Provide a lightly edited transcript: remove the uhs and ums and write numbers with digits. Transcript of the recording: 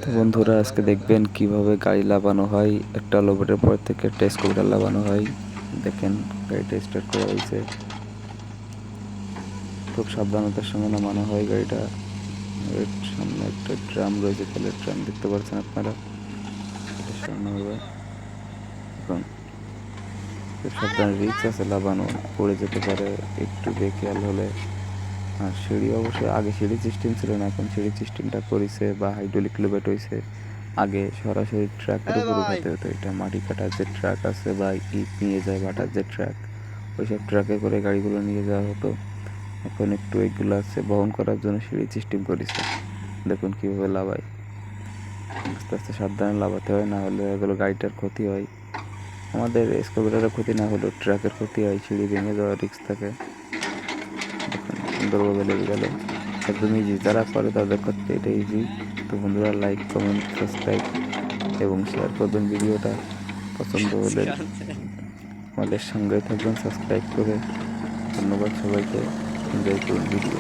তো বন্ধুরা আজকে দেখবেন কিভাবে গাড়ি লাগানো হয়। একটা লোবেটের পর থেকে একটা স্কুটার লাগানো হয়। দেখেন গাড়িটা স্টার্ট করা হয়েছে, খুব সাবধানতার সঙ্গে নামানো হয় গাড়িটা। এর সামনে একটা ড্রাম রয়েছে, তেলের ড্রাম দেখতে পাচ্ছেন আপনারা। এটা সামনে হবে। এখন খুব সাবধানে, রিক্স আছে লাগানো, পড়ে যেতে পারে একটু বেখেয়াল হলে। আর সিঁড়ি অবশ্যই আগে সিঁড়ি সিস্টেম ছিল না, এখন সিঁড়ি সিস্টেমটা করেছে বা হাইড্রোলিক লোবেট হয়েছে। আগে সরাসরি ট্রাকের উপর উঠাতে হতো, এটা মাটি কাটার যে ট্রাক আছে বা ইট নিয়ে যায় ভাটার যে ট্রাক, ওইসব ট্রাকে করে গাড়িগুলো নিয়ে যাওয়া হতো। এখন একটু এগুলো আছে বহন করার জন্য সিঁড়ি সিস্টেম করেছে। দেখুন কীভাবে লাভায়, আস্তে আস্তে সাবধানে লাভাতে হয়, না হলে এগুলো গাড়িটার ক্ষতি হয়। আমাদের স্কুটারের ক্ষতি না হলেও ট্রাকের ক্ষতি হয়, সিঁড়ি ভেঙে যাওয়ার রিস্ক থাকে। দেখুন সুন্দরভাবে লেগে গেল, একদম ইজি। যারা করে তাদের ক্ষেত্রে এটা ইজি। তো বন্ধুরা লাইক কমেন্ট সাবস্ক্রাইব এবং শেয়ার করবেন ভিডিওটা। পছন্দ হলে আমাদের সঙ্গে থাকবেন সাবস্ক্রাইব করে। ধন্যবাদ সবাইকে, এনজয় করুন ভিডিও।